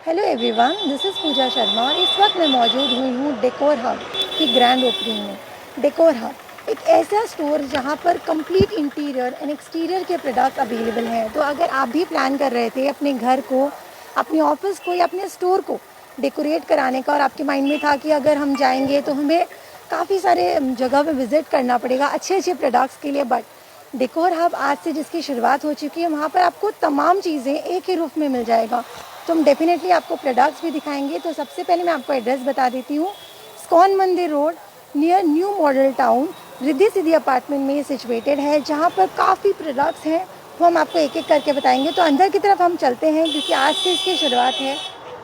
Hello everyone, this is पूजा शर्मा और इस वक्त मैं मौजूद हुई हूँ डेकोर हब की ग्रैंड ओपनिंग में। डेकोर हब एक ऐसा स्टोर जहाँ पर कंप्लीट इंटीरियर एंड एक्सटीरियर के प्रोडक्ट्स अवेलेबल हैं। तो अगर आप भी प्लान कर रहे थे अपने घर को, अपने ऑफिस को या अपने स्टोर को डेकोरेट कराने का और आपके माइंड में था कि अगर हम जाएंगे तो हमें काफ़ी सारे जगह पे विज़िट करना पड़ेगा अच्छे अच्छे प्रोडक्ट्स के लिए, बट डेकोर हब आज से जिसकी शुरुआत हो चुकी है वहाँ पर आपको तमाम चीज़ें एक ही रूफ में मिल जाएगा। तो हम डेफिनेटली आपको प्रोडक्ट्स भी दिखाएंगे। तो सबसे पहले मैं आपको एड्रेस बता देती हूँ। स्कॉन मंदिर road near new model town Riddhi Siddhi apartment में ये सिचुएटेड है, जहाँ पर काफ़ी प्रोडक्ट्स हैं वो हम आपको एक एक करके बताएंगे। तो अंदर की तरफ हम चलते हैं क्योंकि आज से इसकी शुरुआत है।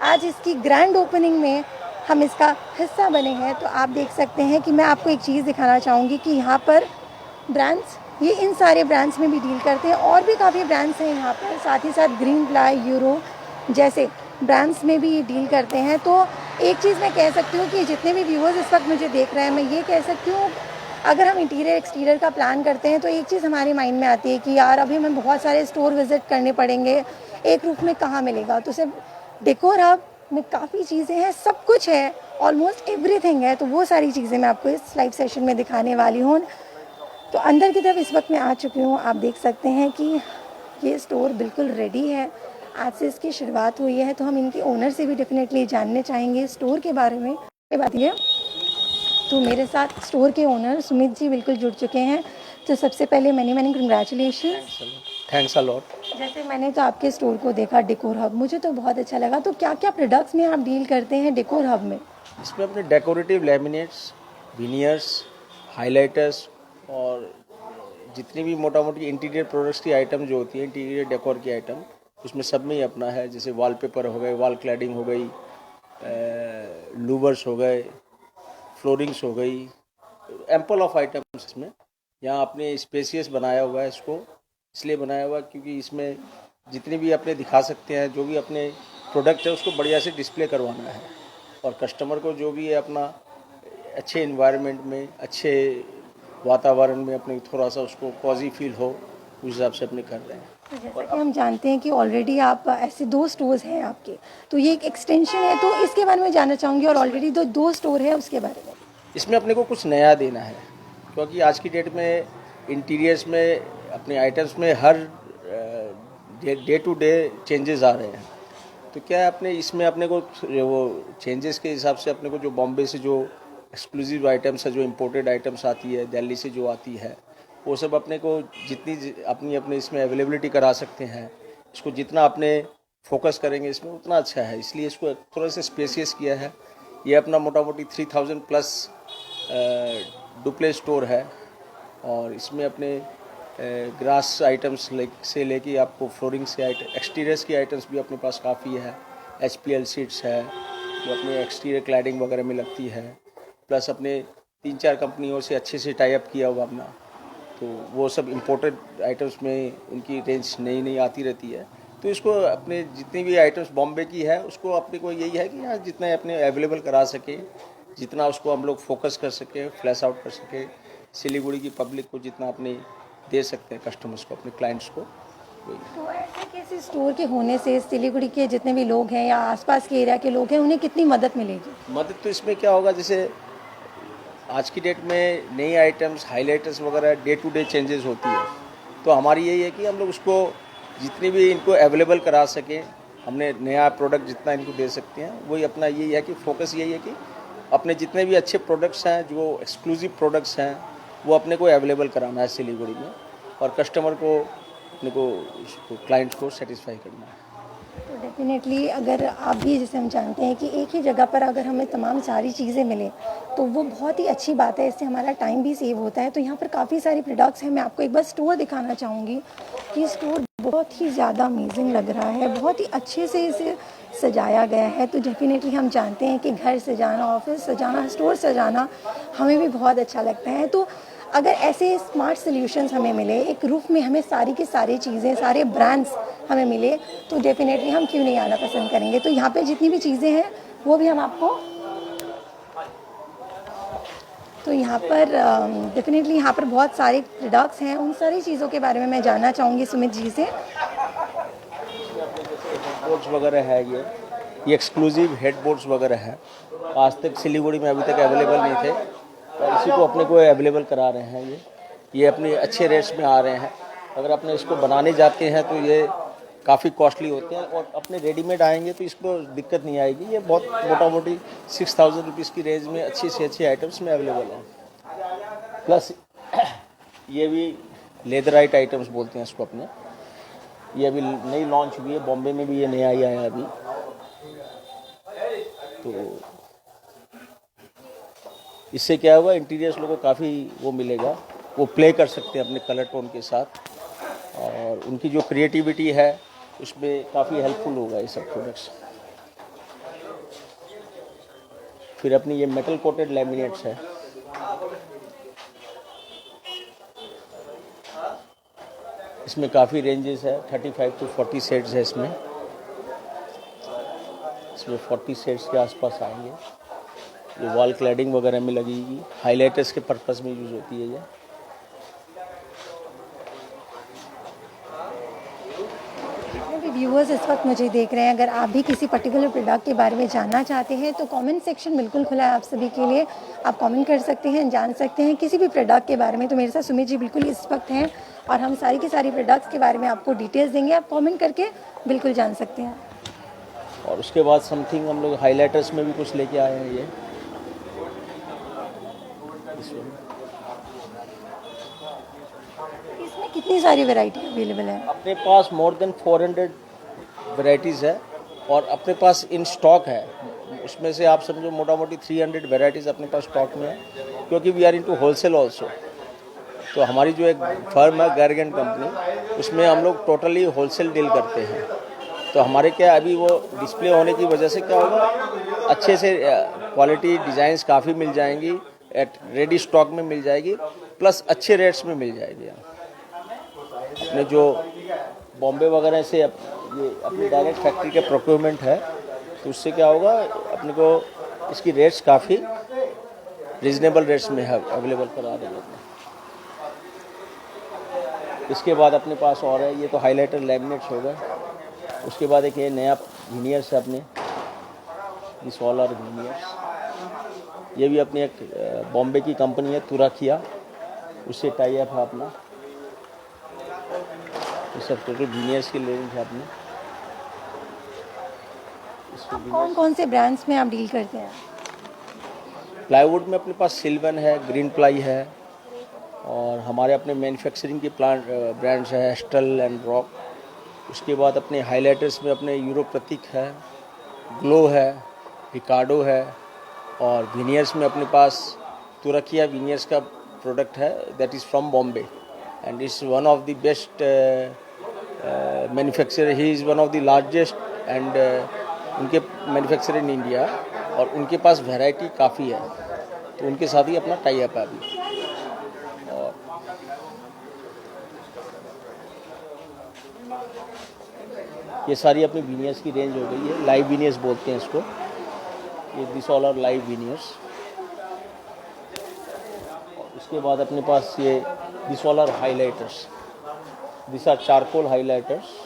आज इसकी ग्रैंड ओपनिंग में हम इसका हिस्सा बने हैं। तो आप देख सकते हैं कि मैं आपको एक चीज़ दिखाना चाहूँगी कि यहाँ पर ब्रांड्स, ये इन सारे ब्रांड्स में भी डील करते हैं और भी काफ़ी ब्रांड्स हैं यहाँ पर। साथ ही साथ ग्रीन प्लाई, यूरो जैसे ब्रांड्स में भी ये डील करते हैं। तो एक चीज़ मैं कह सकती हूँ कि जितने भी व्यूअर्स इस वक्त मुझे देख रहे हैं, मैं ये कह सकती हूँ अगर हम इंटीरियर एक्सटीरियर का प्लान करते हैं तो एक चीज़ हमारे माइंड में आती है कि यार अभी हमें बहुत सारे स्टोर विजिट करने पड़ेंगे, एक रूफ में कहाँ मिलेगा। तो सिर्फ डेकोर हब में काफ़ी चीज़ें हैं, सब कुछ है, ऑलमोस्ट एवरीथिंग है। तो वो सारी चीज़ें मैं आपको इस लाइव सेशन में दिखाने वाली हूँ। तो अंदर की तरफ इस वक्त मैं आ चुकी हूँ। आप देख सकते हैं कि ये स्टोर बिल्कुल रेडी है। आज से इसकी शुरुआत हुई है। तो हम इनके ओनर से भी डेफिनेटली जानने चाहेंगे स्टोर के बारे में। ये बात है, तो मेरे साथ स्टोर के ओनर सुमित जी बिल्कुल जुड़ चुके हैं। तो सबसे पहले many congratulation. Thanks a lot. जैसे मैंने तो आपके स्टोर को देखा डेकोर हब, मुझे तो बहुत अच्छा लगा। तो क्या क्या प्रोडक्ट्स में आप डील करते हैं डेकोर हब में? इसमें अपने डेकोरेटिव लैमिनेट्स, विनियर्स, हाइलाइटर्स और जितनी भी मोटा मोटी इंटीरियर प्रोडक्ट्स की आइटम जो होती है, इंटीरियर डेकोर की आइटम, उसमें सब में ही अपना है। जैसे वॉलपेपर हो गए, वॉल क्लैडिंग हो गई, लूवर्स हो गए, फ्लोरिंग्स हो गई, एम्पल ऑफ आइटम्स इसमें। यहाँ आपने स्पेसियस बनाया हुआ है, इसको इसलिए बनाया हुआ क्योंकि इसमें जितनी भी अपने दिखा सकते हैं, जो भी अपने प्रोडक्ट है उसको बढ़िया से डिस्प्ले करवाना है और कस्टमर को जो भी है अपना अच्छे इन्वायरमेंट में, अच्छे वातावरण में अपने थोड़ा सा उसको कॉजी फील हो, उस हिसाब से अपने कर रहे हैं। तो जैसा कि हम जानते हैं कि ऑलरेडी आप ऐसे 2 स्टोर्स हैं आपके, तो ये एक एक्सटेंशन है, तो इसके बारे में जानना चाहूँगी। और ऑलरेडी दो स्टोर है उसके बारे में। इसमें अपने को कुछ नया देना है क्योंकि आज की डेट में इंटीरियर्स में अपने आइटम्स में हर डे टू डे चेंजेस आ रहे हैं। तो क्या है, अपने इसमें अपने को वो चेंजेस के हिसाब से अपने को जो बॉम्बे से जो एक्सक्लूसिव आइटम्स है, जो इम्पोर्टेड आइटम्स आती है, दिल्ली से जो आती है, वो सब अपने को जितनी अपनी अपने इसमें अवेलेबिलिटी करा सकते हैं। इसको जितना अपने फोकस करेंगे इसमें उतना अच्छा है, इसलिए इसको थोड़ा सा स्पेसियस किया है। ये अपना मोटा मोटी 3000 प्लस डुप्लेक्स स्टोर है और इसमें अपने ग्रास आइटम्स से लेके आपको फ्लोरिंग से एक्सटीरियर्स की आइटम्स भी अपने पास काफ़ी है। HPL सीट्स है जो अपने एक्सटीरियर क्लैडिंग वगैरह में लगती है, प्लस अपने 3-4 कंपनियों से अच्छे से टाई अप किया हुआ अपना, तो वो सब इम्पोर्टेड आइटम्स में उनकी रेंज नई नई आती रहती है। तो इसको अपने जितनी भी आइटम्स बॉम्बे की है उसको अपने को यही है कि यहाँ जितना अपने अवेलेबल करा सके, जितना उसको हम लोग फोकस कर सके, फ्लैश आउट कर सके, सिलीगुड़ी की पब्लिक को जितना अपने दे सकते हैं, कस्टमर्स को, अपने क्लाइंट्स को। तो ऐसे कैसे स्टोर के होने से सिलीगुड़ी के जितने भी लोग हैं या आसपास के एरिया के लोग हैं, उन्हें कितनी मदद मिलेगी? मदद तो इसमें क्या होगा, जैसे आज की डेट में नई आइटम्स, हाइलाइटर्स वगैरह डे टू डे चेंजेस होती है। तो हमारी यही है कि हम लोग उसको जितनी भी इनको अवेलेबल करा सकें, हमने नया प्रोडक्ट जितना इनको दे सकते हैं, वही अपना यही है कि फोकस यही है कि अपने जितने भी अच्छे प्रोडक्ट्स हैं, जो एक्सक्लूसिव प्रोडक्ट्स हैं, वो अपने को अवेलेबल कराना है सिलीगुड़ी में और कस्टमर को, अपने को, क्लाइंट्स को सेटिस्फाई करना है। तो डेफिनेटली अगर आप भी, जैसे हम जानते हैं कि एक ही जगह पर अगर हमें तमाम सारी चीज़ें मिलें तो वो बहुत ही अच्छी बात है, इससे हमारा टाइम भी सेव होता है। तो यहाँ पर काफ़ी सारी प्रोडक्ट्स हैं। मैं आपको एक बार स्टोर दिखाना चाहूँगी कि स्टोर बहुत ही ज़्यादा अमेजिंग लग रहा है, बहुत ही अच्छे से इसे सजाया गया है। तो डेफिनेटली हम जानते हैं कि घर सजाना, ऑफिस सजाना, स्टोर सजाना हमें भी बहुत अच्छा लगता है। तो अगर ऐसे स्मार्ट सॉल्यूशंस हमें मिले, एक रूफ में हमें सारी की सारी चीज़ें, सारे ब्रांड्स हमें मिले, तो डेफिनेटली हम क्यों नहीं आना पसंद करेंगे। तो यहाँ पे जितनी भी चीज़ें हैं वो भी हम आपको, तो यहाँ पर डेफिनेटली यहाँ पर बहुत सारे प्रोडक्ट्स हैं। उन सारी चीज़ों के बारे में मैं जानना चाहूँगी सुमित जी से। बोर्ड्स वगैरह है, ये ये एक्सक्लूसिव हेडबोर्ड्स वगैरह हैं, आज तक सिलीगुड़ी में अभी तक अवेलेबल नहीं थे और इसी को अपने को अवेलेबल करा रहे हैं। ये अपने अच्छे रेट्स में आ रहे हैं। अगर अपने इसको बनाने जाते हैं तो ये काफ़ी कॉस्टली होते हैं और अपने रेडीमेड आएंगे तो इसको दिक्कत नहीं आएगी। ये बहुत मोटा मोटी 6000 रुपीज़ की रेंज में अच्छी से अच्छी आइटम्स में अवेलेबल हैं। प्लस ये भी लेदराइट आइटम्स बोलते हैं इसको अपने, ये अभी नई लॉन्च हुई है, बॉम्बे में भी ये नया ही आया है अभी। तो इससे क्या होगा, इंटीरियर्स लोगों को काफ़ी वो मिलेगा, वो प्ले कर सकते हैं अपने कलर टोन के साथ और उनकी जो क्रिएटिविटी है उसमें काफ़ी हेल्पफुल होगा ये सब प्रोडक्ट्स। फिर अपनी ये मेटल कोटेड लैमिनेट्स है, इसमें काफ़ी रेंजेस है, 35 to 40 सेट्स है इसमें 40 सेट्स के आसपास आएंगे। ये वॉल क्लैडिंग वगैरह में लगेगी, हाइलाइटर्स के पर्पस में यूज़ होती है ये। व्यूअर्स इस वक्त मुझे देख रहे हैं, अगर आप भी किसी पर्टिकुलर प्रोडक्ट के बारे में जानना चाहते हैं तो कमेंट सेक्शन बिल्कुल खुला है आप सभी के लिए। आप कमेंट कर सकते हैं, जान सकते हैं किसी भी प्रोडक्ट के बारे में। तो मेरे साथ सुमित जी बिल्कुल इस वक्त हैं और हम सारी की सारी प्रोडक्ट्स के बारे में आपको डिटेल्स देंगे, आप कमेंट करके बिल्कुल जान सकते हैं। और उसके बाद समथिंग हम लोग हाइलाइटर्स में भी कुछ लेके आए हैं। ये इसमें कितनी सारी वैरायटी अवेलेबल है? अपने पास मोर देन 400 वैरायटीज़ है और अपने पास इन स्टॉक है, उसमें से आप समझो मोटा मोटी 300 वैरायटीज़ अपने पास स्टॉक में है, क्योंकि we are into wholesale also. तो हमारी जो एक फर्म है गार्गेंट कंपनी, उसमें हम लोग टोटली होलसेल डील करते हैं। तो हमारे क्या अभी वो डिस्प्ले होने की वजह से क्या होगा, अच्छे से क्वालिटी डिज़ाइंस काफ़ी मिल जाएंगी, एट रेडी स्टॉक में मिल जाएगी, प्लस अच्छे रेट्स में मिल जाएगी। अपने जो बॉम्बे वगैरह से ये अपनी डायरेक्ट फैक्ट्री के प्रोक्योरमेंट है, तो उससे क्या होगा, अपने को इसकी रेट्स काफ़ी रीजनेबल रेट्स में है अवेलेबल करा रही है। इसके बाद अपने पास और है, ये तो हाइलाइटर लैमिनेट्स हो गए। उसके बाद एक ये नया विनियर्स है अपने, दिस ऑल आर विनियर्स। ये भी अपनी एक बॉम्बे की कंपनी है तुराखिया, उससे टाई अप है अपना। ये सब टोटल विनियर्स की रेंज है अपनी। कौन कौन से ब्रांड्स में आप डील करते हैं? प्लाईवुड में अपने पास सिल्वन है, ग्रीन प्लाई है और हमारे अपने मैन्युफैक्चरिंग के प्लांट ब्रांड्स है एस्टल एंड रॉक। उसके बाद अपने हाइलाइटर्स में अपने यूरो प्रतीक है, ग्लो है, रिकार्डो है और विनियर्स में अपने पास तुराखिया विनियर्स का प्रोडक्ट है, that is from Bombay and is one of the best manufacturer. He is one of the largest and उनके मैन्युफैक्चरर इन इंडिया और उनके पास वैरायटी काफ़ी है, तो उनके साथ ही अपना टाई अप है अभी। और ये सारी अपनी विनियर्स की रेंज हो गई है, लाइव विनियर्स बोलते हैं इसको। ये this all are live veneers. उसके बाद अपने पास ये this all are highlighters, this are charcoal highlighters.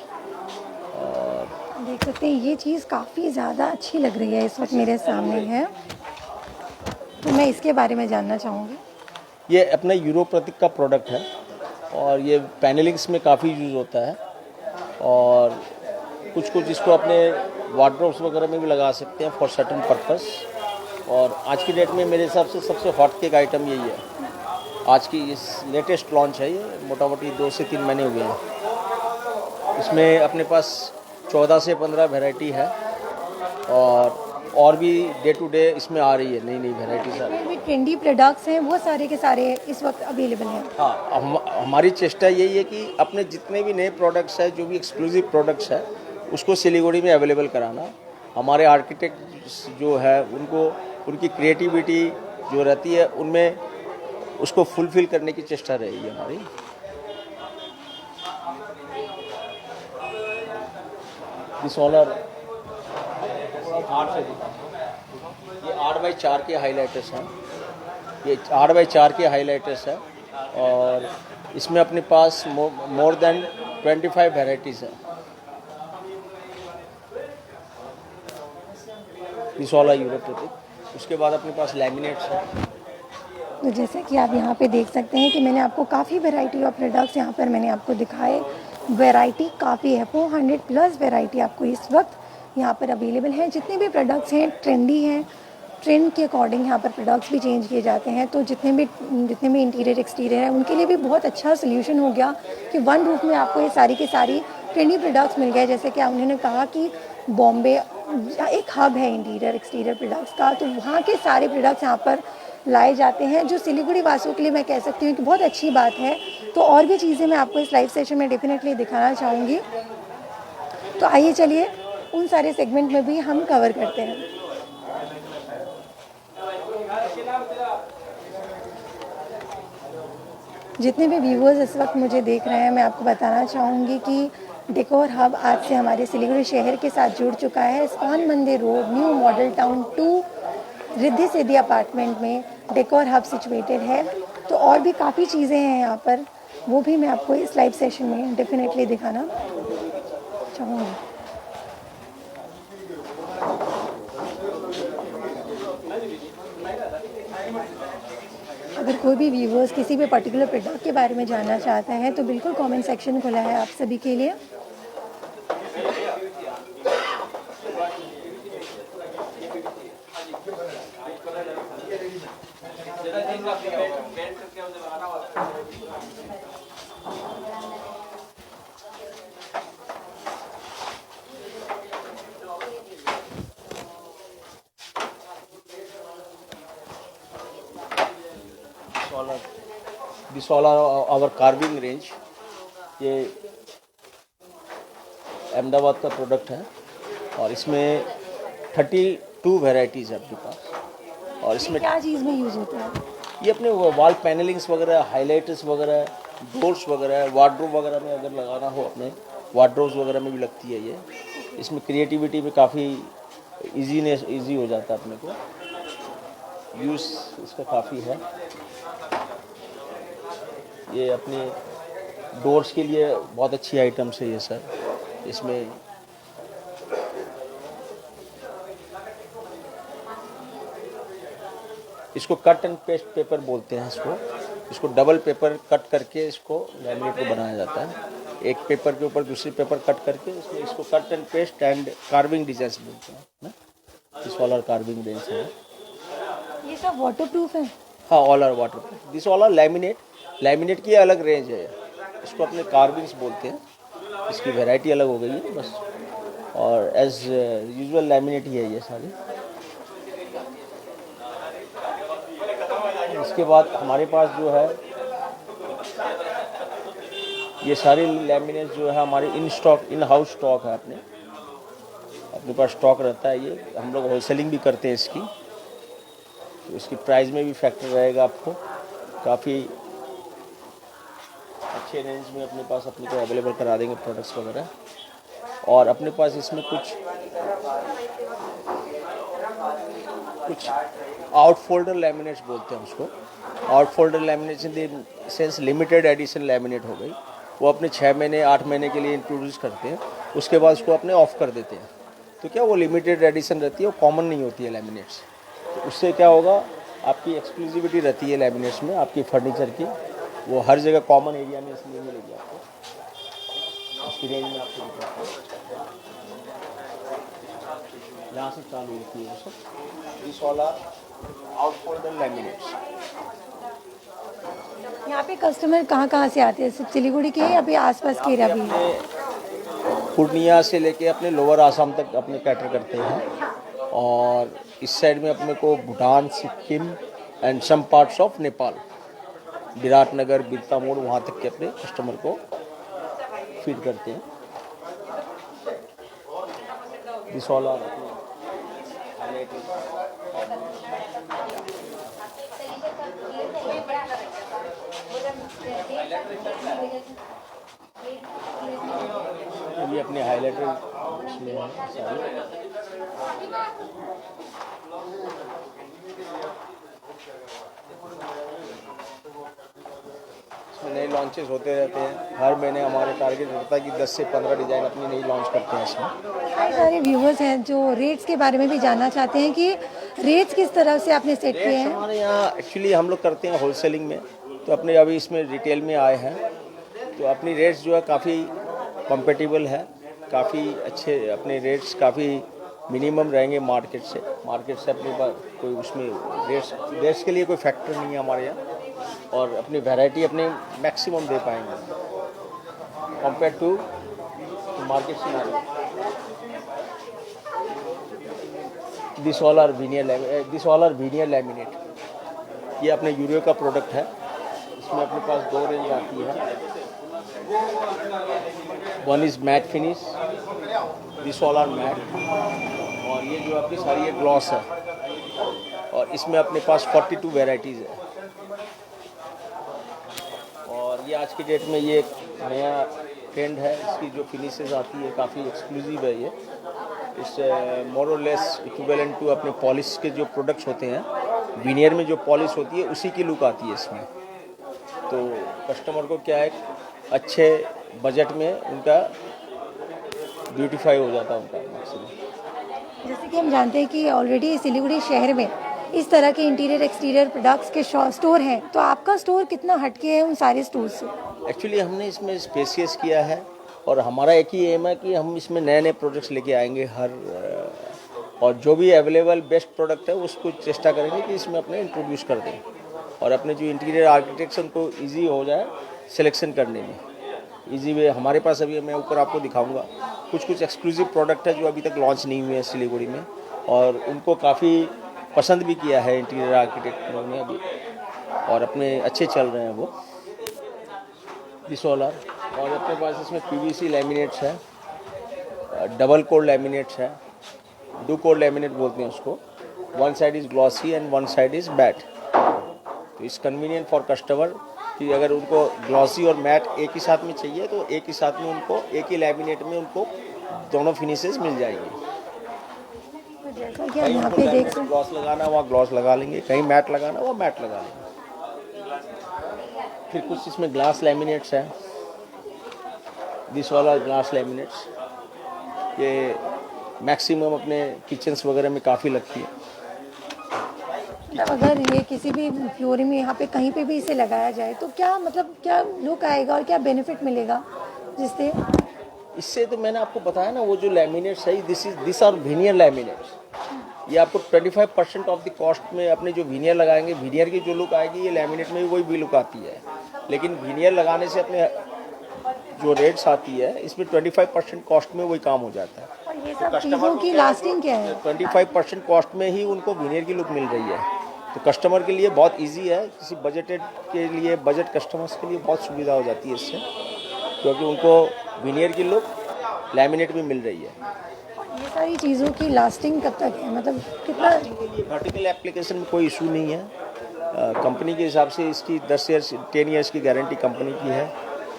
देख सकते हैं ये चीज़ काफ़ी ज़्यादा अच्छी लग रही है, इस वक्त मेरे सामने है, तो मैं इसके बारे में जानना चाहूँगी। ये अपना यूरो प्रतीक का प्रोडक्ट है और ये पैनलिंग्स में काफ़ी यूज़ होता है और कुछ इसको अपने वार्डरोब्स वगैरह में भी लगा सकते हैं फॉर सर्टेन पर्पस। और आज की डेट में मेरे हिसाब से सबसे हॉट केक आइटम यही है, आज की इस लेटेस्ट लॉन्च है। ये मोटा मोटी 2 से 3 महीने हुए हैं। इसमें अपने पास 14 से 15 वैरायटी है और भी डे टू डे इसमें आ रही है, नई नई वैरायटीज आ रही है। ट्रेंडी प्रोडक्ट्स हैं वो सारे के सारे इस वक्त अवेलेबल हैं। हाँ, हमारी चेष्टा यही है कि अपने जितने भी नए प्रोडक्ट्स हैं, जो भी एक्सक्लूसिव प्रोडक्ट्स है, उसको सिलीगुड़ी में अवेलेबल कराना। हमारे आर्किटेक्ट जो है उनको उनकी क्रिएटिविटी जो रहती है उनमें उसको फुलफिल करने की चेष्टा रहेगी हमारी। दिस ऑल आर ये 8x4 के हाइलाइटर्स हैं, ये 8x4 के हाइलाइटर्स है और इसमें अपने पास मोर देन 25 वैरायटीज़ है। दिस ऑल आर यूरोप्रेटिक। उसके बाद अपने पास लैमिनेट्स है। तो जैसे कि आप यहाँ पे देख सकते हैं कि मैंने आपको काफ़ी वैरायटी ऑफ प्रोडक्ट्स यहाँ पर मैंने आपको दिखाए। वैरायटी काफ़ी है, 400 प्लस वैरायटी आपको इस वक्त यहाँ पर अवेलेबल हैं। जितने भी प्रोडक्ट्स हैं ट्रेंडी हैं, ट्रेंड के अकॉर्डिंग यहाँ पर प्रोडक्ट्स भी चेंज किए जाते हैं। तो जितने भी इंटीरियर एक्सटीरियर है उनके लिए भी बहुत अच्छा सोल्यूशन हो गया कि वन रूफ में आपको ये सारी की सारी ट्रेंडी प्रोडक्ट्स मिल गए। जैसे कि उन्होंने कहा कि बॉम्बे एक हब है इंटीरियर एक्सटीरियर प्रोडक्ट्स का, तो वहाँ के सारे प्रोडक्ट्स यहाँ पर लाए जाते हैं, जो सिलीगुड़ी वासियों के लिए मैं कह सकती हूँ कि बहुत अच्छी बात है। तो और भी चीज़ें मैं आपको इस लाइव सेशन में डेफिनेटली दिखाना चाहूँगी। तो आइए चलिए उन सारे सेगमेंट में भी हम कवर करते हैं। जितने भी व्यूअर्स इस वक्त मुझे देख रहे हैं, मैं आपको बताना चाहूँगी कि डेकोर हब आज से हमारे सिलीगुड़ी शहर के साथ जुड़ चुका है। इस्कॉन मंदिर road, new model town 2 Riddhi Siddhi apartment में डेकोर हब सिचुएटेड है। तो और भी काफ़ी चीज़ें हैं यहाँ पर, वो भी मैं आपको इस लाइव सेशन में डेफिनेटली दिखाना चाहूँगी। अगर कोई भी व्यूवर्स किसी भी पर्टिकुलर प्रोडक्ट के बारे में जानना चाहता है तो बिल्कुल कमेंट सेक्शन खुला है आप सभी के लिए। This all our carving range. ये अहमदाबाद का प्रोडक्ट है और इसमें 32 वैरायटीज़ है अपने पास। और इसमें क्या चीज़ में यूज़ होता है? ये अपने वॉल पैनलिंग्स वगैरह, हाइलाइटर्स वगैरह, डोर्स वगैरह, वार्डरोब वगैरह में अगर लगाना हो, अपने वार्डरोब्स वगैरह में भी लगती है ये। इसमें क्रिएटिविटी में काफ़ी इजी हो जाता है अपने को, यूज़ इसका काफ़ी है। ये अपने डोर्स के लिए बहुत अच्छी आइटम्स है ये सर। इसमें इसको कट एंड पेस्ट पेपर बोलते हैं इसको डबल पेपर कट करके इसको लैमिनेट को बनाया जाता है। एक पेपर के ऊपर दूसरी पेपर कट करके इसको cut and paste and carving design बोलते हैं ना। इस वाला कार्विंग रेंज है। ये सब वाटरप्रूफ है? हाँ, all are waterproof. This all are laminate की अलग रेंज है। इसको अपने कार्विंग्स बोलते हैं। इसकी वैरायटी अलग हो गई है बस, और एज यूजुअल लैमिनेट ही है ये सारी। इसके बाद हमारे पास जो है ये सारे लैमिनेट जो है हमारे इन हाउस स्टॉक है। अपने पास स्टॉक रहता है। ये हम लोग होलसेलिंग भी करते हैं इसकी, तो इसकी प्राइस में भी फैक्टर रहेगा। आपको काफ़ी अच्छे रेंज में अपने पास अपने को अवेलेबल करा देंगे प्रोडक्ट्स वगैरह। और अपने पास इसमें कुछ आउट फोल्डर लैमिनेट्स बोलते हैं उसको। Out folder laminates in the sense limited edition laminate हो गई। वो अपने 6 महीने 8 महीने के लिए इंट्रोड्यूस करते हैं, उसके बाद उसको अपने ऑफ कर देते हैं। तो क्या वो लिमिटेड एडिशन रहती है, वो कॉमन नहीं होती है लैमिनेट्स। तो उससे क्या होगा, आपकी एक्सक्लूसिविटी रहती है लैमिनेट्स में, आपकी फर्नीचर की। वो हर जगह कॉमन एरिया में इसलिए मिलेगी आपको। उसकी रेंज में आपको दिखाता हूँ, यहाँ से चालू होती है वो सब। दिस वाला आउट फोल्डर लैमिनेट्स। यहाँ पे कस्टमर कहाँ से आते हैं? सिर्फ सिलीगुड़ी के या फिर आसपास के एरिया भी है? पूर्णिया से लेके अपने लोअर आसाम तक अपने कैटर करते हैं। और इस साइड में अपने को Bhutan, Sikkim and some parts of Nepal, Viratnagar, Birtamode, वहाँ तक के अपने कस्टमर को फीड करते हैं। दिस ऑल आर ये अपने हाइलाइटर इसमें है सारे। इसमें नए लॉन्चेस होते रहते हैं। हर महीने हमारे टारगेट रहता है कि 10 से 15 डिज़ाइन अपनी नई लॉन्च करते हैं इसमें। कई सारे व्यूवर्स हैं जो रेट्स के बारे में भी जानना चाहते हैं कि रेट्स किस तरह से आपने सेट किए रेट्स हैं। हमारे यहाँ एक्चुअली हम लोग करते हैं होलसेलिंग में, तो अपने अभी इसमें रिटेल में आए हैं, तो अपनी रेट्स जो है काफ़ी कॉम्पेटिबल है, काफ़ी अच्छे अपने रेट्स काफ़ी मिनिमम रहेंगे मार्केट से। अपने पास कोई उसमें रेट्स के लिए कोई फैक्टर नहीं है हमारे यहाँ, और अपनी वैरायटी अपने मैक्सिमम दे पाएंगे compare to market scenario. This all are veneer laminate, ये अपने यूरियो का प्रोडक्ट है। इसमें अपने पास 2 रेंज आती है। One is matt finish, this all are matt, और ये जो आपकी सारी ये ग्लॉस है, और इसमें अपने पास 42 वेराइटीज़ है। और ये आज की डेट में ये एक नया ट्रेंड है, इसकी जो फिनिशेस आती है काफ़ी एक्सक्लूसिव है। ये इस मोर और लेस इक्विवेलेंट टू अपने पॉलिश के जो प्रोडक्ट्स होते हैं, विनियर में जो पॉलिश होती है उसी की लुक आती है इसमें। तो कस्टमर को क्या है, अच्छे बजट में उनका ब्यूटीफाई हो जाता है उनका मैक्सिमम। जैसे कि हम जानते हैं कि ऑलरेडी सिलीगुड़ी शहर में इस तरह के इंटीरियर एक्सटीरियर प्रोडक्ट्स के स्टोर हैं, तो आपका स्टोर कितना हटके है उन सारे स्टोर से? एक्चुअली हमने इसमें स्पेसियस किया है, और हमारा एक ही एम है कि हम इसमें नए नए प्रोडक्ट्स लेके आएंगे और जो भी अवेलेबल बेस्ट प्रोडक्ट है उसको चेष्टा करेंगे कि इसमें अपने इंट्रोड्यूस कर दें, और अपने जो इंटीरियर आर्किटेक्ट्स उनको ईजी हो जाए सिलेक्शन करने में। ईजी वे हमारे पास अभी मैं ऊपर आपको दिखाऊंगा कुछ एक्सक्लूसिव प्रोडक्ट है जो अभी तक लॉन्च नहीं हुए हैं सिलीगुड़ी में, और उनको काफ़ी पसंद भी किया है इंटीरियर आर्किटेक्टरों ने अभी, और अपने अच्छे चल रहे हैं वो। सोलर, और अपने पास इसमें पीवीसी लैमिनेट्स है, डबल कोर लैमिनेट्स है, 2 कोर लैमिनेट बोलते हैं उसको। One side is glossy and one side is matt, तो इट्स कन्वीनियंट फॉर कस्टमर कि अगर उनको ग्लॉसी और मैट एक ही साथ में चाहिए तो एक ही साथ में उनको एक ही लैमिनेट में उनको दोनों फिनिशेस मिल जाएंगी। जैसा कि आप यहाँ पे देख सकते हैं, ग्लॉस लगाना वहाँ ग्लॉस लगा लेंगे, कहीं मैट लगाना वहाँ मैट लगा लेंगे। फिर कुछ इसमें ग्लास लैमिनेट्स हैं, दिस वाला ग्लास लैमिनेट्स, ये मैक्सिमम अपने किचन्स वगैरह में काफ़ी लगती है। अगर ये किसी भी फ्लोरिंग में यहाँ पे कहीं पे भी इसे लगाया जाए तो क्या मतलब क्या लुक आएगा और क्या बेनिफिट मिलेगा जिससे? इससे तो मैंने आपको बताया ना, वो जो लैमिनेट्स है दिस आर विनियर लैमिनेट्स, ये आपको 25% ऑफ द कॉस्ट में अपने जो विनियर लगाएंगे, विनियर की जो लुक आएगी ये लैमिनेट में भी वही भी लुक आती है, लेकिन विनियर लगाने से अपने जो रेट्स आती है इसमें 25% कॉस्ट में वही काम हो जाता है। और ये सब चीज़ों की लास्टिंग क्या है? 25% कॉस्ट में ही उनको विनियर की लुक मिल रही है, तो कस्टमर के लिए बहुत इजी है। किसी बजटेड के लिए, बजट कस्टमर्स के लिए बहुत सुविधा हो जाती है इससे, क्योंकि उनको विनियर की लुक लैमिनेट में मिल रही है। ये सारी चीज़ों की लास्टिंग कब तक है, मतलब कितना? वर्टिकल एप्लीकेशन में कोई इशू नहीं है। कंपनी के हिसाब से इसकी 10 ईयर्स की गारंटी कंपनी की है,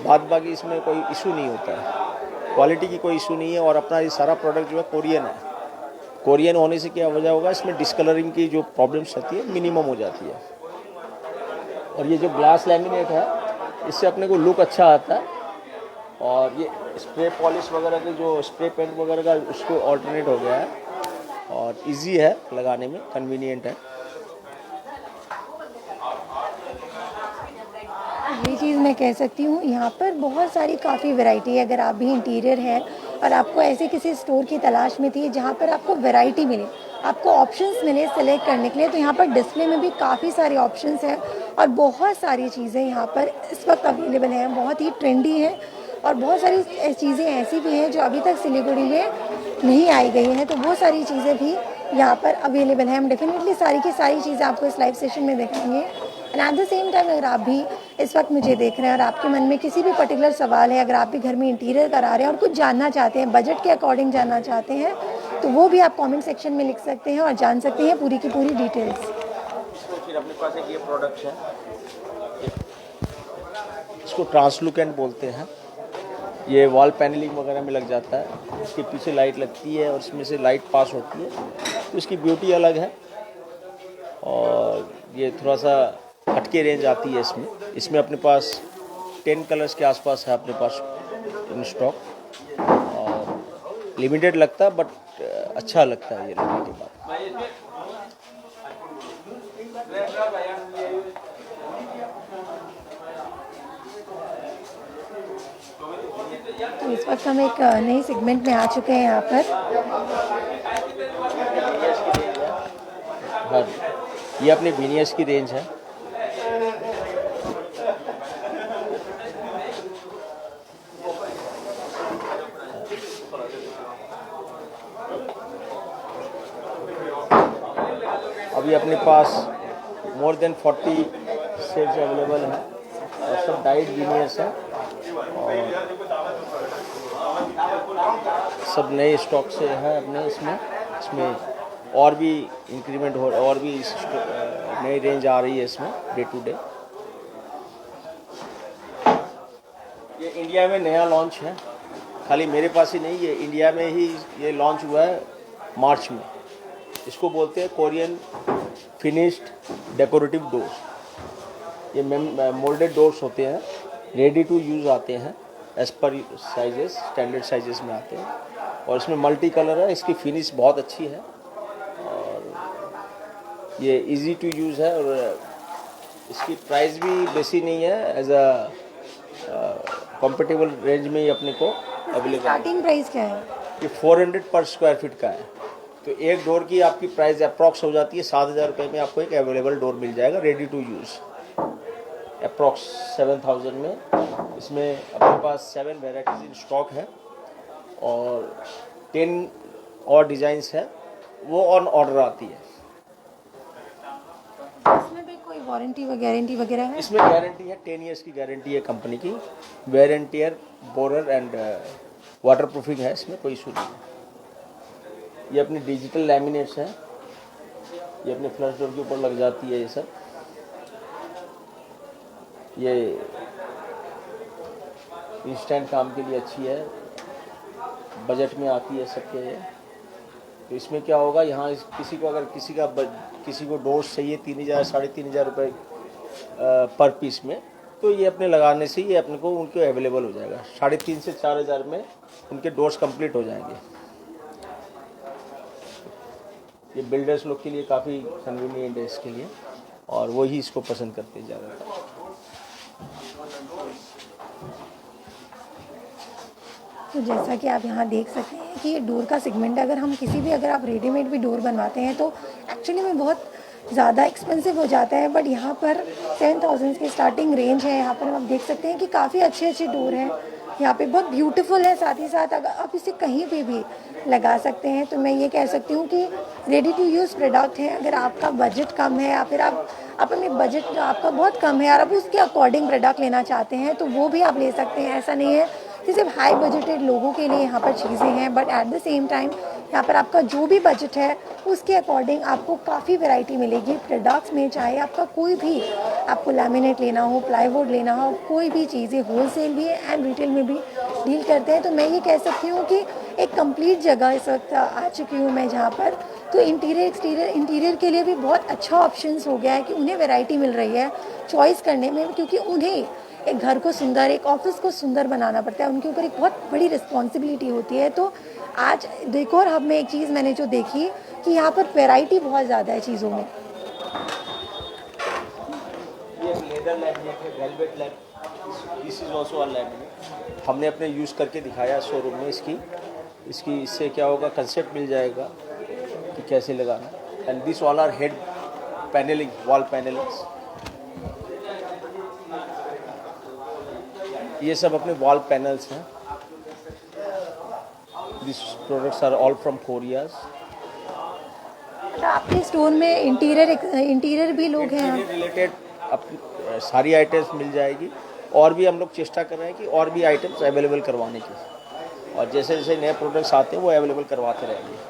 बाद बाकी इसमें कोई इशू नहीं होता है, क्वालिटी की कोई इशू नहीं है। और अपना ये सारा प्रोडक्ट जो है कोरियन है, कोरियन होने से क्या वजह होगा, इसमें डिस्कलरिंग की जो प्रॉब्लम्स होती है मिनिमम हो जाती है। और ये जो ग्लास लैमिनेट है इससे अपने को लुक अच्छा आता है, और ये स्प्रे पॉलिश वगैरह के जो स्प्रे पेंट वगैरह का उसको ऑल्टरनेट हो गया है, और इजी है लगाने में, कन्वीनियंट है। ये चीज़ मैं कह सकती हूँ, यहाँ पर बहुत सारी काफ़ी वैरायटी है। अगर आप भी इंटीरियर हैं और आपको ऐसे किसी स्टोर की तलाश में थी जहाँ पर आपको वैरायटी मिले, आपको ऑप्शंस मिले सेलेक्ट करने के लिए, तो यहाँ पर डिस्प्ले में भी काफ़ी सारे ऑप्शंस हैं और बहुत सारी चीज़ें यहाँ पर इस वक्त अवेलेबल हैं, बहुत ही ट्रेंडी हैं। और बहुत सारी चीज़ें ऐसी भी हैं जो अभी तक सिलीगुड़ी में नहीं आई गई हैं, तो वो सारी चीज़ें भी यहाँ पर अवेलेबल हैं। हम डेफिनेटली सारी की सारी चीज़ें आपको इस लाइव सेशन में दिखाएंगे। And at the same time अगर आप भी इस वक्त मुझे देख रहे हैं और आपके मन में किसी भी पर्टिकुलर सवाल है, अगर आप भी घर में इंटीरियर करा रहे हैं और कुछ जानना चाहते हैं, बजट के अकॉर्डिंग जानना चाहते हैं, तो वो भी आप कमेंट सेक्शन में लिख सकते हैं और जान सकते हैं पूरी की पूरी डिटेल्स। फिर अपने पास एक ये प्रोडक्ट है, इसको ट्रांसलुकेंट बोलते हैं। ये वॉल पैनलिंग वगैरह में लग जाता है, इसके पीछे लाइट लगती है और इसमें से लाइट पास होती है, तो इसकी ब्यूटी अलग है। और ये थोड़ा सा हटके रेंज आती है इसमें अपने पास 10 कलर्स के आसपास है अपने पास इन स्टॉक, और लिमिटेड लगता है बट अच्छा लगता है ये लेने के बाद। तो इस वक्त हम एक नई सेगमेंट में आ चुके हैं यहाँ पर। हाँ, ये अपनी विनियर्स की रेंज है। अभी अपने पास मोर देन 40 शेड्स अवेलेबल हैं और सब डाइड विनियर्स हैं और सब नए स्टॉक से है अपने इसमें और भी इंक्रीमेंट हो, और भी नई रेंज आ रही है इसमें डे टू डे। ये इंडिया में नया लॉन्च है, खाली मेरे पास ही नहीं, ये इंडिया में ही ये लॉन्च हुआ है मार्च में। इसको बोलते हैं कोरियन फिनिश्ड डेकोरेटिव डोर्स। ये मोल्डेड डोर्स होते हैं, रेडी टू यूज़ आते हैं, as per sizes standard sizes में आते हैं और इसमें मल्टी कलर है। इसकी फिनिश बहुत अच्छी है और ये इजी टू यूज़ है और इसकी प्राइस भी बेसी नहीं है, एज अ कॉम्पिटेबल रेंज में ही अपने को अवेलेबल। स्टार्टिंग प्राइस क्या है? ये 400 पर स्क्वायर फीट का है, तो एक डोर की आपकी प्राइस अप्रॉक्स हो जाती है 7,000 रुपये में। आपको एक अवेलेबल डोर मिल जाएगा रेडी टू यूज़, अप्रॉक्स 7,000 में। इसमें अपने पास 7 वेराइटीज इन स्टॉक है और 10 और डिज़ाइंस है, वो ऑन ऑर्डर आती है। इसमें भी कोई वारंटी व गारंटी वगैरह है? इसमें गारंटी है, 10 ईयर्स की गारंटी है कंपनी की। वेरेंटियर, बोरर एंड वाटर प्रूफिंग है, इसमें कोई इशू नहीं है। ये अपनी डिजिटल लैमिनेट्स हैं, ये अपने फ्लश डोर के ऊपर लग जाती है। ये सब ये इंस्टेंट काम के लिए अच्छी है, बजट में आती है सबके ये। तो इसमें क्या होगा, यहाँ किसी को अगर किसी को डोर्स चाहिए 3,000 3,500 रुपये पर पीस में, तो ये अपने लगाने से ये अपने को उनको अवेलेबल हो जाएगा। 3,500 से 4,000 में उनके डोर्स कंप्लीट हो जाएंगे। ये बिल्डर्स लोग के लिए काफ़ी कन्वीनियंट है इसके लिए, और वही इसको पसंद करते ज़्यादातर। तो जैसा कि आप यहाँ देख सकते हैं कि ये डोर का सेगमेंट है। अगर आप रेडीमेड भी डोर बनवाते हैं तो एक्चुअली में बहुत ज़्यादा एक्सपेंसिव हो जाता है, बट यहाँ पर 10,000 की स्टार्टिंग रेंज है। यहाँ पर आप देख सकते हैं कि काफ़ी अच्छे डोर हैं, यहाँ पे बहुत ब्यूटीफुल है। साथ ही साथ अगर आप इसे कहीं पे भी लगा सकते हैं, तो मैं ये कह सकती हूँ कि रेडी टू यूज़ प्रोडक्ट है। अगर आपका बजट कम है या फिर आप अपने बजट जो आपका बहुत कम है और आप उसके अकॉर्डिंग प्रोडक्ट लेना चाहते हैं, तो वो भी आप ले सकते हैं। ऐसा नहीं है कि सिर्फ हाई बजटेड लोगों के लिए यहाँ पर चीज़ें हैं, but at the same time यहाँ पर आपका जो भी बजट है उसके अकॉर्डिंग आपको काफ़ी वैरायटी मिलेगी प्रोडक्ट्स में। चाहे आपका कोई भी, आपको लैमिनेट लेना हो, प्लाईवुड लेना हो, कोई भी चीज़ें होलसेल भी एंड रिटेल में भी डील करते हैं। तो मैं ये कह सकती हूँ कि एक कंप्लीट जगह इस वक्त आ चुकी हूँ मैं जहाँ पर। तो इंटीरियर के लिए भी बहुत अच्छा ऑप्शंस हो गया है कि उन्हें वैरायटी मिल रही है चॉइस करने में, क्योंकि उन्हें एक घर को सुंदर, एक ऑफिस को सुंदर बनाना पड़ता है। उनके ऊपर एक बहुत बड़ी रिस्पॉन्सिबिलिटी होती है। तो आज डेकोर हब में एक चीज़ मैंने जो देखी कि यहाँ पर वैरायटी बहुत ज़्यादा है चीज़ों में। ये लेदर लैमिनेट है, velvet laminate, this is also a laminate. हमने अपने यूज़ करके दिखाया शोरूम में इसकी इससे क्या होगा, कंसेप्ट मिल जाएगा कि कैसे लगाना। And this all are head panelling, wall panellings. ये सब अपने वॉल पैनल्स हैं। This products are all from Korea. आपके स्टोर में इंटीरियर भी लोग हैं रिलेटेड सारी आइटम्स मिल जाएगी, और भी हम लोग चेष्टा कर रहे हैं कि और भी आइटम्स अवेलेबल करवाने की, और जैसे जैसे नए प्रोडक्ट्स आते हैं वो अवेलेबल करवाते रहेंगे।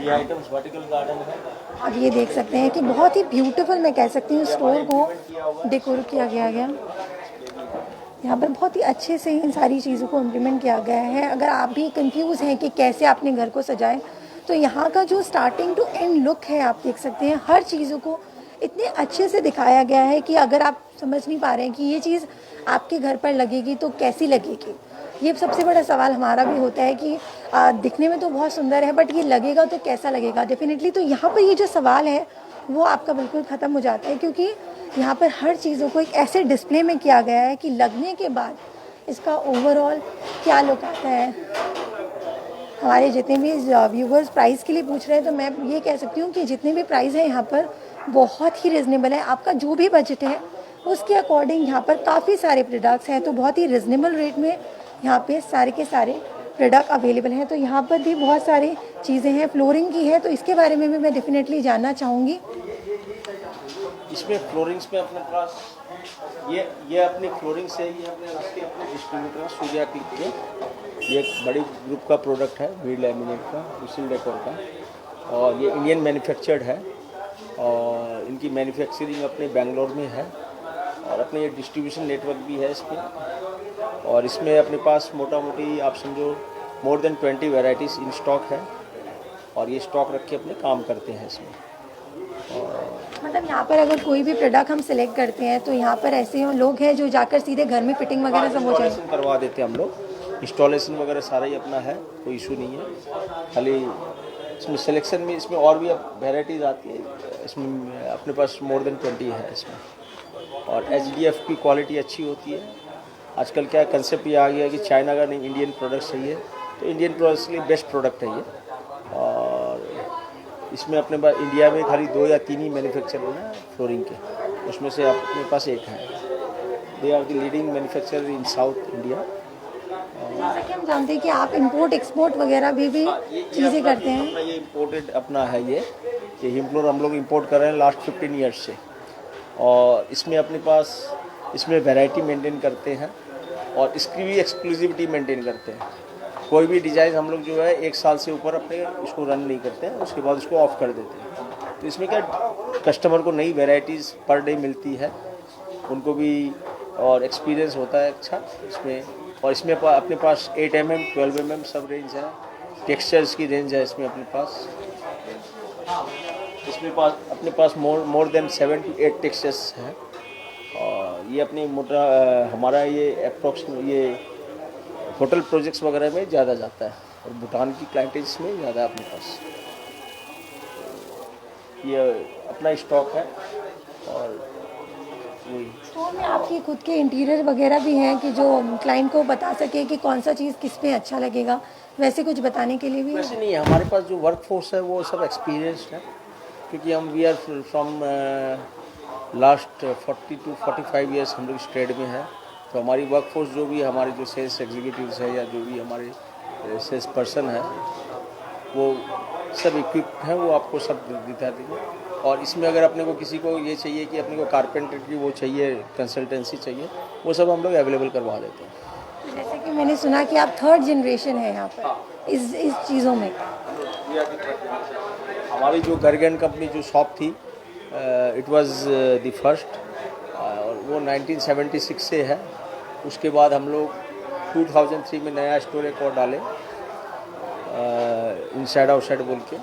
ये आइटम्स वर्टिकल गार्डन है। आप ये देख सकते हैं कि बहुत ही ब्यूटीफुल, मैं कह सकती हूँ, स्टोर को डेकोर किया गया। यहाँ पर बहुत ही अच्छे से इन सारी चीज़ों को इम्प्लीमेंट किया गया है। अगर आप भी कंफ्यूज हैं कि कैसे अपने घर को सजाएं, तो यहाँ का जो स्टार्टिंग टू एंड लुक है आप देख सकते हैं। हर चीज़ों को इतने अच्छे से दिखाया गया है कि अगर आप समझ नहीं पा रहे हैं कि ये चीज़ आपके घर पर लगेगी तो कैसी लगेगी। ये सबसे बड़ा सवाल हमारा भी होता है कि दिखने में तो बहुत सुंदर है बट ये लगेगा तो कैसा लगेगा डेफिनेटली। तो यहाँ पर ये जो सवाल है वो आपका बिल्कुल ख़त्म हो जाता है, क्योंकि यहाँ पर हर चीज़ों को एक ऐसे डिस्प्ले में किया गया है कि लगने के बाद इसका ओवरऑल क्या लुक आता है। हमारे जितने भी व्यूवर्स प्राइस के लिए पूछ रहे हैं तो मैं ये कह सकती हूँ कि जितने भी प्राइस हैं यहाँ पर बहुत ही रिजनेबल है। आपका जो भी बजट है उसके अकॉर्डिंग यहाँ पर काफ़ी सारे प्रोडक्ट्स हैं, तो बहुत ही रिजनेबल रेट में यहाँ पे सारे के सारे प्रोडक्ट अवेलेबल हैं। तो यहाँ पर भी बहुत सारी चीज़ें हैं, फ्लोरिंग की है, तो इसके बारे में भी मैं डेफिनेटली जानना चाहूँगी। इसमें फ्लोरिंग्स में अपने पास ये अपनी फ्लोरिंग्स है, ये अपने डिस्ट्रीब्यूटर सूर्या क्लिक के, ये एक बड़ी ग्रुप का प्रोडक्ट है वीड लैमिनेट का, उसिल डेकोर का, और ये इंडियन मैन्युफैक्चर्ड है और इनकी मैन्युफैक्चरिंग अपने बेंगलोर में है और अपने ये डिस्ट्रीब्यूशन नेटवर्क भी है इसमें। और इसमें अपने पास मोटा मोटी आप समझो more than 20 varieties in stock है और ये स्टॉक रख के अपने काम करते हैं इसमें। मतलब यहाँ पर अगर कोई भी प्रोडक्ट हम सिलेक्ट करते हैं तो यहाँ पर ऐसे लोग हैं जो जाकर सीधे घर में फिटिंग वगैरह सब हो जाए, करवा देते हैं हम लोग। इंस्टॉलेशन वगैरह सारा ही अपना है, कोई इशू नहीं है। खाली इसमें सिलेक्शन में इसमें और भी अब वेराइटीज़ आती है, इसमें अपने पास मोर देन 20 है इसमें। और HDF की क्वालिटी अच्छी होती है। आजकल क्या कंसेप्ट ये आ गया है कि चाइना का नहीं, इंडियन प्रोडक्ट चाहिए, तो इंडियन प्रोडक्ट्स के लिए बेस्ट प्रोडक्ट है ये। और इसमें अपने पास इंडिया में खाली 2 या 3 ही मैन्युफैक्चर है फ्लोरिंग के, उसमें से अपने पास एक है। They are the leading manufacturer in South India. जैसा कि हम जानते हैं कि आप इंपोर्ट एक्सपोर्ट वगैरह भी चीज़ें करते हैं। ये इम्पोर्टेड अपना है, ये हिमफ्लोर हम लोग इंपोर्ट कर रहे हैं लास्ट 15 ईयर्स से। और इसमें अपने पास इसमें वैरायटी मेंटेन करते हैं और इसकी भी एक्सक्लूसिविटी मेंटेन करते हैं। कोई भी डिज़ाइन हम लोग जो है 1 साल से ऊपर अपने इसको रन नहीं करते हैं, उसके बाद उसको ऑफ कर देते हैं। तो इसमें क्या कस्टमर को नई वैरायटीज़ पर डे मिलती है, उनको भी और एक्सपीरियंस होता है अच्छा इसमें। और इसमें अपने पास 8 mm 12 mm सब रेंज है, टेक्सचर्स की रेंज है इसमें अपने पास। इसमें अपने पास मोर देन 7 to 8 टेक्सचर्स हैं। और ये अपनी मोटा हमारा ये अप्रोक्सीमेट ये होटल प्रोजेक्ट्स वगैरह में ज़्यादा जाता है और भूटान की क्लाइंटेज में ज़्यादा अपने पास। ये अपना स्टॉक है। और वही स्टोर में आपकी खुद के इंटीरियर वगैरह भी हैं कि जो क्लाइंट को बता सके कि कौन सा चीज़ किस पे अच्छा लगेगा, वैसे कुछ बताने के लिए भी? वैसे नहीं है, हमारे पास जो वर्क फोर्स है वो सब एक्सपीरियंस्ड है, क्योंकि हम we are from last 40 to 45 years हम लोग इस ट्रेड में हैं। तो हमारी वर्क फोर्स जो भी हमारे जो सेल्स एग्जीक्यूटिव्स है या जो भी हमारे सेल्स पर्सन है वो सब इक्विप्ड हैं, वो आपको सब दिखा देंगे। और इसमें अगर अपने को किसी को ये चाहिए कि अपने को कारपेंटर की वो चाहिए, कंसल्टेंसी चाहिए, वो सब हम लोग अवेलेबल करवा देते हैं। जैसे कि मैंने सुना कि आप 3rd जनरेशन है यहाँ पर इस चीज़ों में। हमारी जो गर्गन कंपनी जो शॉप थी इट वाज द फर्स्ट, और वो 1976 से है। उसके बाद हम लोग 2003 में नया स्टोर एक और डाले इनसाइड आउटसाइड बोल के,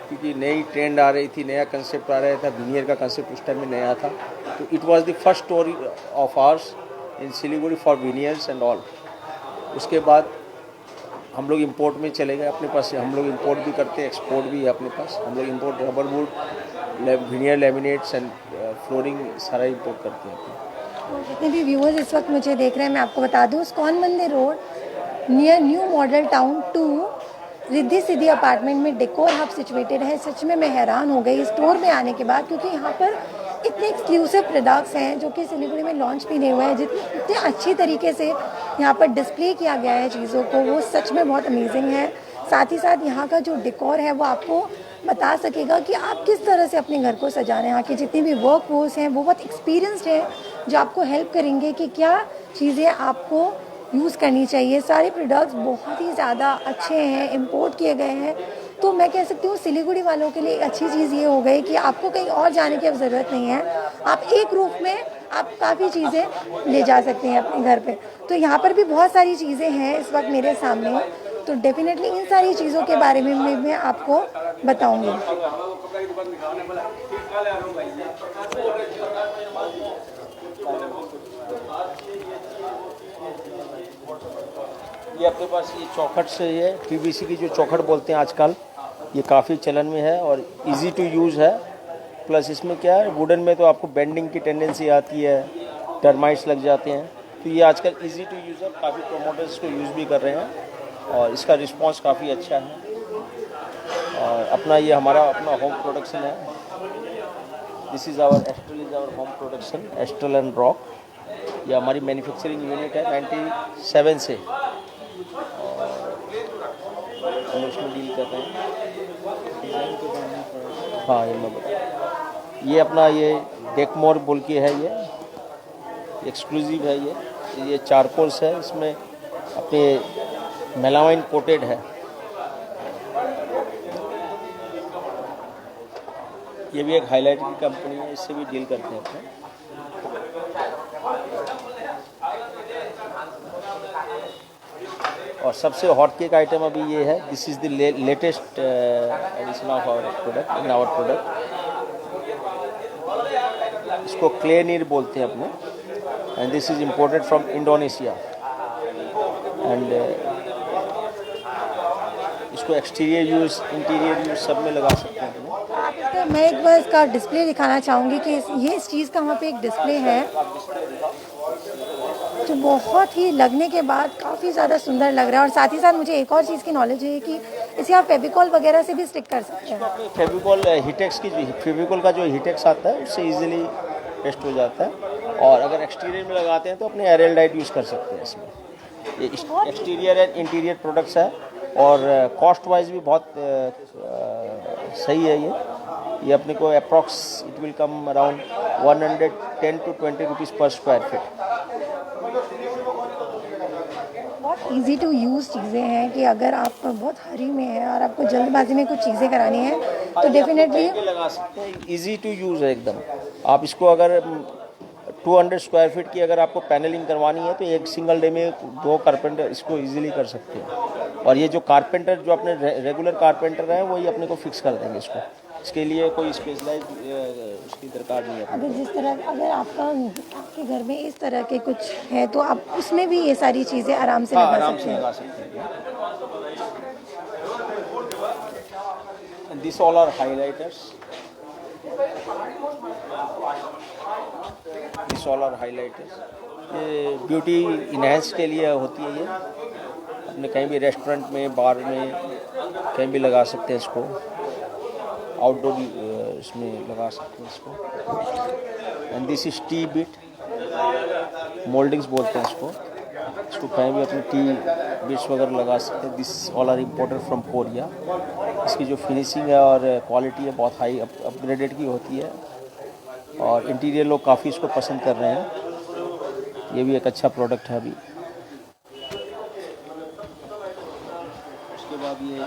क्योंकि नई ट्रेंड आ रही थी, नया कंसेप्ट आ रहा था, विनियर का कंसेप्ट उस टाइम में नया था। तो it was the first store of hours in Siliguri for veneers and all. उसके बाद हम लोग इंपोर्ट में चले गए, अपने पास हम लोग इंपोर्ट भी करते हैं, एक्सपोर्ट भी है अपने पास। हम लोग import rubber would, veneer laminates and flooring सारा इंपोर्ट करते हैं अपने। तो जितने भी व्यूअर्स इस वक्त मुझे देख रहे हैं, मैं आपको बता दूँ, स्कॉन मंदिर road near new model town 2 Riddhi Siddhi apartment में डेकोर हब सिचुएटेड है। सच में मैं हैरान हो गई स्टोर में आने के बाद, क्योंकि यहाँ पर इतने एक्सक्लूसिव प्रोडक्ट्स हैं जो कि सिलीगुड़ी में लॉन्च भी नहीं हुए हैं। इतने अच्छी तरीके से यहाँ पर डिस्प्ले किया गया है चीज़ों को, वो सच में बहुत अमेजिंग है। साथ ही साथ यहाँ का जो डेकोर है वो आपको बता सकेगा कि आप किस तरह से अपने घर को सजा रहे हैं। यहाँ की जितनी भी वर्क फोर्स हैं वो बहुत एक्सपीरियंस्ड है, जो आपको हेल्प करेंगे कि क्या चीज़ें आपको यूज़ करनी चाहिए। सारे प्रोडक्ट्स बहुत ही ज़्यादा अच्छे हैं, इंपोर्ट किए गए हैं। तो मैं कह सकती हूँ सिलीगुड़ी वालों के लिए एक अच्छी चीज़ ये हो गई कि आपको कहीं और जाने की अब ज़रूरत नहीं है, आप एक रूफ में आप काफ़ी चीज़ें ले जा सकते हैं अपने घर पे। तो यहाँ पर भी बहुत सारी चीज़ें हैं इस वक्त मेरे सामने, तो डेफिनेटली इन सारी चीज़ों के बारे में मैं आपको बताऊँगी। ये अपने पास ये चौखट से ये पीवीसी की जो चौखट बोलते हैं आजकल, ये काफ़ी चलन में है और इजी टू यूज़ है। प्लस इसमें क्या है, वुडन में तो आपको बेंडिंग की टेंडेंसी आती है, टर्माइट्स लग जाते हैं, तो ये आजकल इजी टू यूज़ है, काफ़ी प्रोमोटर्स इसको यूज़ भी कर रहे हैं और इसका रिस्पांस काफ़ी अच्छा है। और अपना ये हमारा अपना होम प्रोडक्शन है। This is our Astral is our home production, Astral and Rock. ये हमारी मैन्युफैक्चरिंग यूनिट है 97 से, और हम उसमें डील कर रहे हैं। हाँ, ये मैं बता, ये अपना ये डेकमोर बोल के है, ये एक्सक्लूसिव है। ये चारकोल्स है, इसमें अपने मेलामाइन कोटेड है। ये भी एक हाईलाइट की कंपनी है, इससे भी डील करते हैं अपने। और सबसे हॉट केक आइटम अभी ये है, this is the latest edition of our product in our product. इसको क्ले नीर बोलते हैं अपने, and this is imported from Indonesia. एंड इसको एक्सटीरियर यूज़, इंटीरियर यूज़ सब में लगा सकते हैं अपने। आप इसका, मैं एक बार इसका डिस्प्ले दिखाना चाहूँगी कि ये इस चीज़ का वहाँ पे एक डिस्प्ले है जो बहुत ही लगने के बाद काफ़ी ज़्यादा सुंदर लग रहा है। और साथ ही साथ मुझे एक और चीज़ की नॉलेज है कि इसे आप फेविकॉल वगैरह से भी स्टिक कर सकते हैं। फेविकॉल हिटेक्स की, फेविकॉल का जो हिटेक्स आता है उससे इजीली पेस्ट हो जाता है। और अगर एक्सटीरियर में लगाते हैं तो अपने एरियल डाइट यूज़ कर सकते हैं इसमें। ये एक्सटीरियर एंड इंटीरियर प्रोडक्ट्स है और कॉस्ट वाइज भी बहुत सही है। ये अपने को approx it will come around 110 to 20 rupees पर स्क्वायर फीट। बहुत इजी टू यूज़ चीज़ें हैं कि अगर आप बहुत हरी में हैं और आपको जल्दबाजी में कुछ चीज़ें करानी है तो डेफिनेटली लगा सकते हैं। इजी टू यूज़ है एकदम। आप इसको अगर 200 स्क्वायर फीट की अगर आपको पैनलिंग करवानी है तो एक सिंगल डे में 2 कारपेंटर इसको इजीली कर सकते हैं। और ये जो कारपेंटर जो अपने रेगुलर कारपेंटर हैं वही अपने को फिक्स कर देंगे इसको। इसके लिए कोई स्पेशलाइज उसकी दरकार नहीं है। अगर जिस तरह अगर आपके घर में इस तरह के कुछ है तो आप उसमें भी ये सारी चीज़ें आराम से लगा सकते हैं। लगा सकते हैं। This all are highlighters, this all are highlighters. ये ब्यूटी इन्हेंस के लिए होती है। ये अपने कहीं भी रेस्टोरेंट में, बार में, कहीं भी लगा सकते हैं इसको। आउटडोर इसमें लगा सकते हैं इसको। And this is T bit, mouldings बोलते हैं इसको। इसको कहीं भी अपने टी बिट्स वगैरह लगा सकते हैं। This all are imported from Korea. इसकी जो फिनिशिंग है और क्वालिटी है बहुत हाई अपग्रेडेड की होती है और इंटीरियर लोग काफ़ी इसको पसंद कर रहे हैं। ये भी एक अच्छा प्रोडक्ट है अभी। उसके बाद ये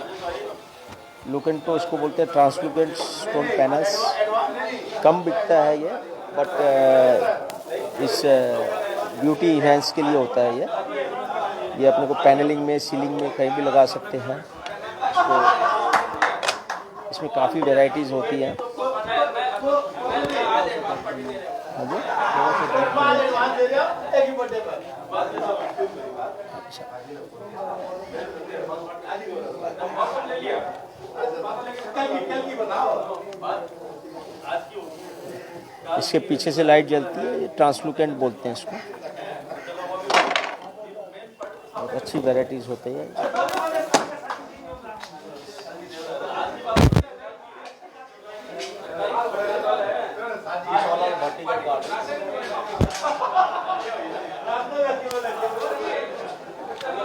लुकेंटो, इसको बोलते हैं ट्रांसलुकेंट स्टोन पैनल्स। कम बिकता है ये, बट इस ब्यूटी इन्हेंस के लिए होता है ये अपने को पैनलिंग में, सीलिंग में कहीं भी लगा सकते हैं इसको। इसमें काफ़ी वैरायटीज़ होती हैं। इसके पीछे से लाइट जलती है, ये ट्रांसलुकेंट बोलते हैं इसको। बहुत अच्छी वैरायटीज़ होती है।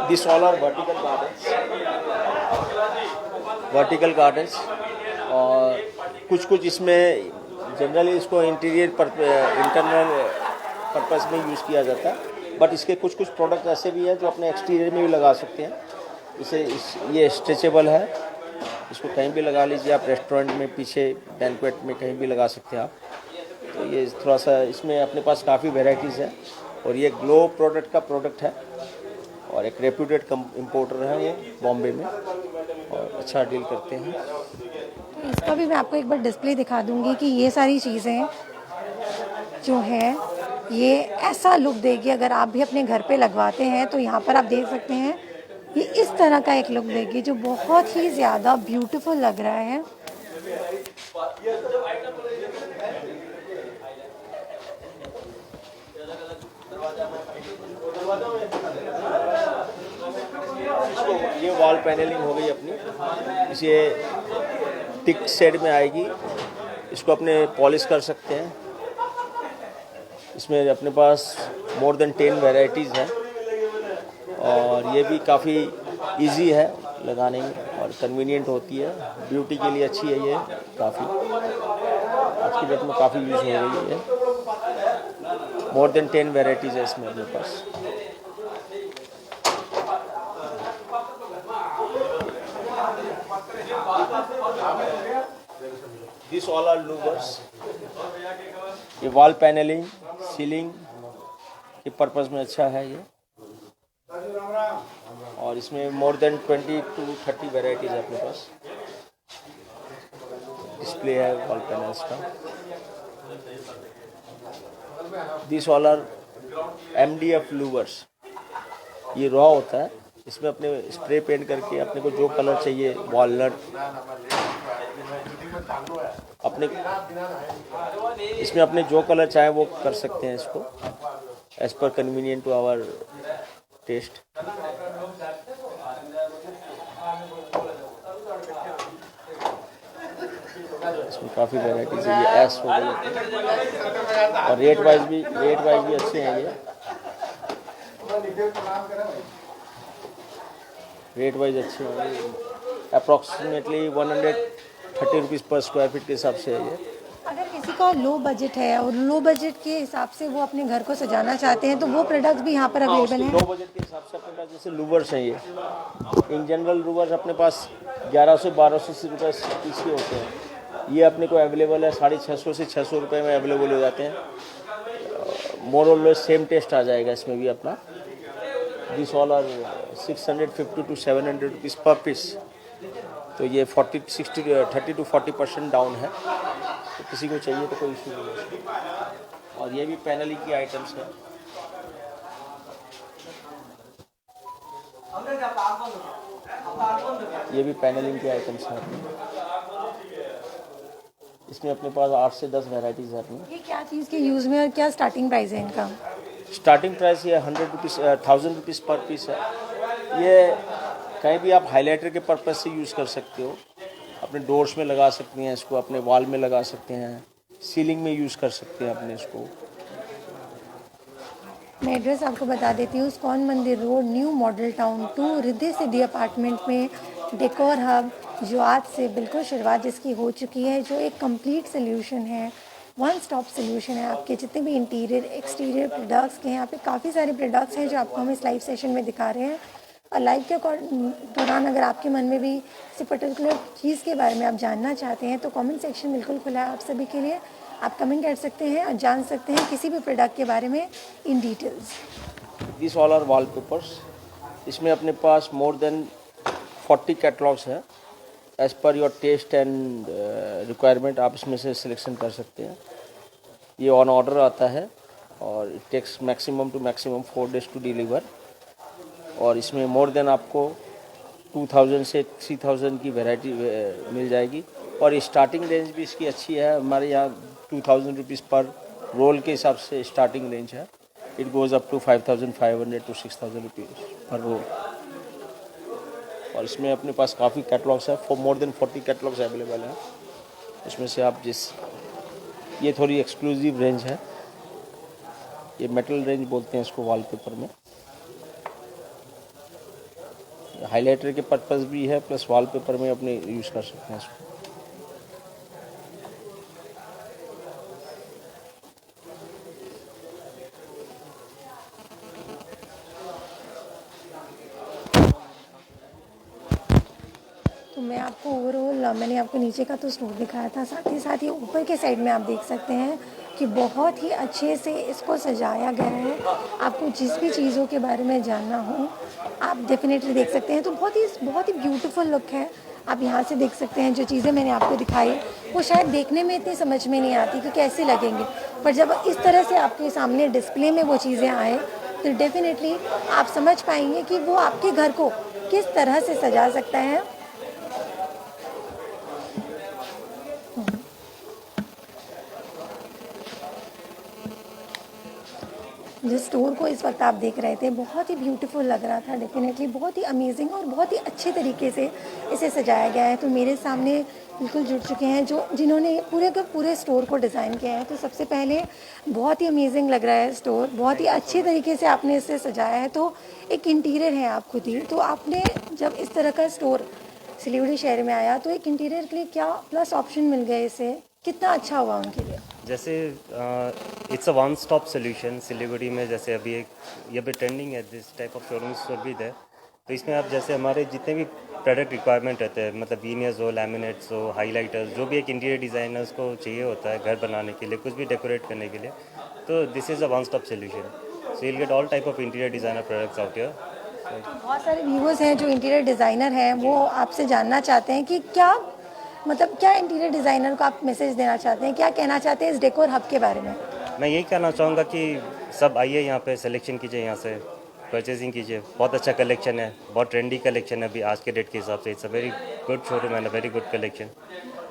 This all are vertical gardens. और कुछ इसमें जनरली इसको इंटरनल पर्पस में यूज़ किया जाता है, बट इसके कुछ प्रोडक्ट ऐसे भी हैं जो अपने एक्सटीरियर में भी लगा सकते हैं। ये स्ट्रेचेबल है, इसको कहीं भी लगा लीजिए आप, रेस्टोरेंट में, पीछे बैंक्वेट में, कहीं भी लगा सकते हैं आप। तो ये थोड़ा सा इसमें अपने पास काफ़ी वेराइटीज़ है। और ये ग्लो प्रोडक्ट का प्रोडक्ट है और एक रेप्यूटेड इम्पोर्टर है वो बॉम्बे में, और अच्छा डील करते हैं। तो इसका भी मैं आपको एक बार डिस्प्ले दिखा दूंगी कि ये सारी चीज़ें जो हैं ये ऐसा लुक देगी। अगर आप भी अपने घर पे लगवाते हैं तो यहाँ पर आप देख सकते हैं ये इस तरह का एक लुक देगी जो बहुत ही ज़्यादा ब्यूटीफुल लग रहा है। ये वॉल पैनलिंग हो गई अपनी, इसे टिक शेड में आएगी, इसको अपने पॉलिश कर सकते हैं। इसमें अपने पास मोर देन 10 वैरायटीज़ हैं और ये भी काफ़ी इजी है लगाने में और कन्वीनियंट होती है, ब्यूटी के लिए अच्छी है ये काफ़ी, आज की डेट में काफ़ी यूज़ हो रही है। मोर देन 10 वैरायटीज़ है इसमें अपने पास। This all are louvres. ये वॉल पैनलिंग, सीलिंग के पर्पज़ में अच्छा है ये, और इसमें मोर देन 20 to 30 वैरायटीज़ है अपने पास। डिस्प्ले है वॉल पैनल्स का। This all are MDF louvers. ये रॉ होता है, इसमें अपने स्प्रे पेंट करके अपने को जो कलर चाहिए, वॉलनट अपने, इसमें अपने जो कलर चाहे वो कर सकते हैं इसको, as per convenient to our test. इसमें काफ़ी वैराइटीज है। ये एस हो गई और रेट वाइज भी अच्छे हैं ये, रेट वाइज अच्छे हैं। अप्रॉक्सीमेटली 130 रुपीज़ पर स्क्वायर फीट के हिसाब से है ये। अगर किसी का लो बजट है और लो बजट के हिसाब से वो अपने घर को सजाना चाहते हैं तो वो प्रोडक्ट्स भी यहाँ पर अवेलेबल हैं। लो बजट के हिसाब से अपने पास जैसे लूवर्स हैं, ये इन जनरल लूवर्स अपने पास 1100-1200 रुपये पीस के होते हैं। ये अपने को अवेलेबल है 650 से 600 रुपये में अवेलेबल हो जाते हैं। मोर और लेस सेम टेस्ट आ जाएगा इसमें भी अपना। This all are 650 to 700 rupees per piece. तो ये 30 to 40% डाउन है, तो किसी को चाहिए तो कोई इशू नहीं है। और ये भी पैनलिंग की आइटम्स है। ये भी पैनलिंग के आइटम्स हैं अपने, इसमें अपने पास 8 से 10 वैराइटीज़ है अपनी। ये क्या चीज़ के यूज़ में और क्या स्टार्टिंग प्राइस है इनका? स्टार्टिंग प्राइस ये 1000 रुपीज़ पर पीस है। ये कहीं भी आप हाइलाइटर के पर्पज़ से यूज़ कर सकते हो, अपने डोर्स में लगा सकते हैं इसको, अपने वॉल में लगा सकते हैं, सीलिंग में यूज़ कर सकते हैं अपने इसको। मैं एड्रेस आपको बता देती हूँ, स्कॉन मंदिर road, new model town 2, Riddhi Siddhi apartment में डेकोर हब, जो आज से बिल्कुल शुरुआत जिसकी हो चुकी है, जो एक कंप्लीट सोल्यूशन है, वन स्टॉप सोल्यूशन है आपके जितने भी इंटीरियर एक्सटीरियर प्रोडक्ट्स के। यहाँ पे काफ़ी सारे प्रोडक्ट्स हैं जो आपको हम इस लाइव सेशन में दिखा रहे हैं। और लाइव के दौरान अगर आपके मन में भी किसी पर्टिकुलर चीज़ के बारे में आप जानना चाहते हैं तो कमेंट सेक्शन बिल्कुल खुला है आप सभी के लिए। आप कमेंट कर सकते हैं और जान सकते हैं किसी भी प्रोडक्ट के बारे में in details. This all are wallpapers. इसमें अपने पास मोर देन 40 कैटलॉग्स हैं। As per your taste and requirement आप इसमें से सिलेक्शन कर सकते हैं। ये ऑन ऑर्डर आता है और it takes maximum to maximum 4 days to deliver. और इसमें मोर देन आपको 2000 से 3000 की वैरायटी मिल जाएगी। और स्टार्टिंग रेंज भी इसकी अच्छी है, हमारे यहाँ 2000 रुपीज़ पर रोल के हिसाब से स्टार्टिंग रेंज है। It goes up to 5500 to 6000 rupees per roll. और इसमें अपने पास काफ़ी कैटलॉग्स है, मोर देन 40 कैटलॉग्स अवेलेबल हैं। इसमें से आप ये थोड़ी एक्सक्लूसिव रेंज है, ये मेटल रेंज बोलते हैं इसको वॉलपेपर में। हाइलाइटर के पर्पस भी है, प्लस वॉलपेपर में अपने यूज़ कर सकते हैं इसको। तो मैं आपको ओवरऑल मैंने आपको नीचे का तो स्टोर दिखाया था, साथ ही साथ ये ऊपर के साइड में आप देख सकते हैं कि बहुत ही अच्छे से इसको सजाया गया है। आपको जिस भी चीज़ों के बारे में जानना हो आप डेफिनेटली देख सकते हैं। तो बहुत ही ब्यूटीफुल लुक है। आप यहाँ से देख सकते हैं जो चीज़ें मैंने आपको दिखाई वो शायद देखने में इतनी समझ में नहीं आती कि कैसे लगेंगे, पर जब इस तरह से आपके सामने डिस्प्ले में वो चीज़ें आए तो डेफिनेटली आप समझ पाएंगे कि वो आपके घर को किस तरह से सजा सकता है। जिस स्टोर को इस वक्त आप देख रहे थे बहुत ही ब्यूटीफुल लग रहा था, डेफिनेटली बहुत ही अमेजिंग और बहुत ही अच्छे तरीके से इसे सजाया गया है। तो मेरे सामने बिल्कुल जुड़ चुके हैं जिन्होंने पूरे के पूरे स्टोर को डिज़ाइन किया है। तो सबसे पहले बहुत ही अमेजिंग लग रहा है स्टोर, बहुत ही अच्छे तरीके से आपने इसे सजाया है। तो एक इंटीरियर है आप खुद ही, तो आपने जब इस तरह का स्टोर सिलीगुड़ी शहर में आया तो एक इंटीरियर के लिए क्या प्लस ऑप्शन मिल गए, इसे कितना अच्छा हुआ उनके लिए? जैसे it's a one stop solution Siliguri में। जैसे अभी एक ये भी ट्रेंडिंग है this type of showroom store भी है। तो इसमें आप जैसे हमारे जितने भी प्रोडक्ट रिक्वायरमेंट रहते हैं, मतलब वीनियर्स हो, लैमिनेट्स हो, हाईलाइटर्स, जो भी एक इंटीरियर डिज़ाइनर्स को चाहिए होता है घर बनाने के लिए, कुछ भी डेकोरेट करने के लिए, तो this is a one stop solution. So you get all type of interior designer products out here. बहुत सारे व्यूअर्स हैं जो इंटीरियर डिज़ाइनर हैं, वो आपसे जानना चाहते हैं कि क्या मतलब क्या इंटीरियर डिज़ाइनर को आप मैसेज देना चाहते हैं, क्या कहना चाहते हैं इस डेकोर हब के बारे में? मैं यही कहना चाहूँगा कि सब आइए यहाँ पे, सिलेक्शन कीजिए, यहाँ से परचेजिंग कीजिए। बहुत अच्छा कलेक्शन है, बहुत ट्रेंडी कलेक्शन है अभी आज के डेट के हिसाब से। It's a very good showroom and a very good collection.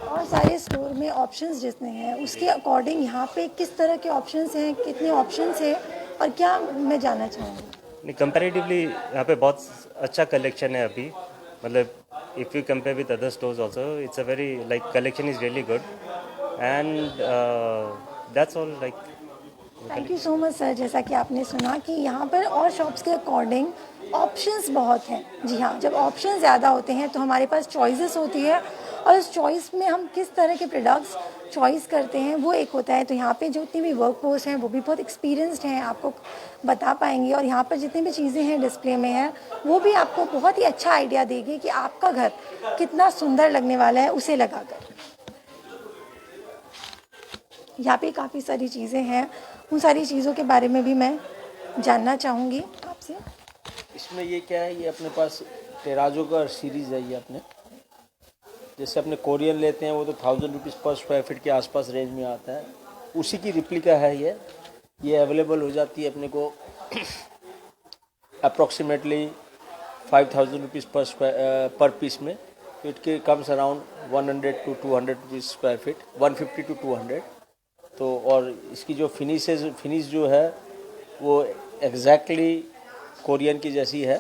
और सारे स्टोर में ऑप्शंस जितने हैं उसके अकॉर्डिंग यहाँ पे किस तरह के ऑप्शंस हैं, कितने ऑप्शंस हैं और क्या मैं जानना चाहूँगी? नहीं, कंपैरेटिवली यहाँ पे बहुत अच्छा कलेक्शन है अभी। मतलब if you compare with other stores also, it's a very like collection is really good and that's all like. Thank you so much sir. जैसा कि आपने सुना कि यहाँ पर और शॉप्स के अकॉर्डिंग ऑप्शंस बहुत हैं। जी हाँ, जब ऑप्शन ज़्यादा होते हैं तो हमारे पास चॉइसेस होती है और उस चॉइस में हम किस तरह के प्रोडक्ट्स चॉइस करते हैं वो एक होता है। तो यहाँ पे जो जितनी भी वर्क फोर्स हैं वो भी बहुत एक्सपीरियंस्ड हैं, आपको बता पाएंगी। और यहाँ पर जितनी भी चीज़ें हैं डिस्प्ले में हैं वो भी आपको बहुत ही अच्छा आइडिया देगी कि आपका घर कितना सुंदर लगने वाला है उसे लगाकर। यहाँ पे काफ़ी सारी चीज़ें हैं, उन सारी चीज़ों के बारे में भी मैं जानना चाहूँगी आपसे। इसमें ये क्या है, ये अपने पास टेराजो का सीरीज़ है। ये अपने जैसे अपने कोरियन लेते हैं वो तो 1000 रुपीज़ पर स्क्वायर फीट के आसपास रेंज में आता है, उसी की रिप्लिका है ये अवेलेबल हो जाती है अपने को अप्रॉक्सीमेटली 5000 रुपीज़ पर पीस में। तो इट के comes around 100 to 200 rupees square feet, 150 to 200। तो और इसकी जो फिनिश जो है वो एग्जैक्टली कोरियन की जैसी है।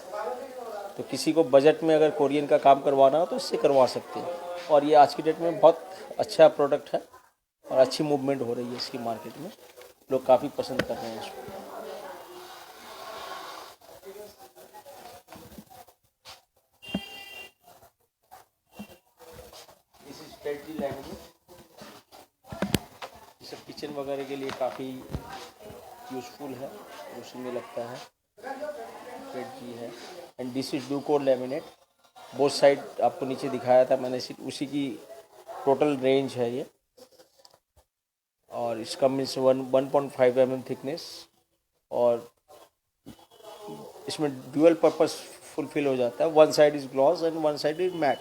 तो किसी को बजट में अगर कोरियन का काम करवाना हो तो इससे करवा सकते हैं। और ये आज की डेट में बहुत अच्छा प्रोडक्ट है और अच्छी मूवमेंट हो रही है इसकी मार्केट में, लोग काफ़ी पसंद कर रहे हैं इसको। इस स्ट्रेटजी लैंड सब किचन वगैरह के लिए काफ़ी यूज़फुल है, रोशनी में लगता है। स्ट्रेटजी है and this is decor laminate, both side आपको नीचे दिखाया था मैंने, उसी की टोटल रेंज है ये। और इसका मीन्स 1.5 mm थिकनेस और इसमें ड्यूअल पर्पस फुलफिल हो जाता है। One side is gloss and one side is matt.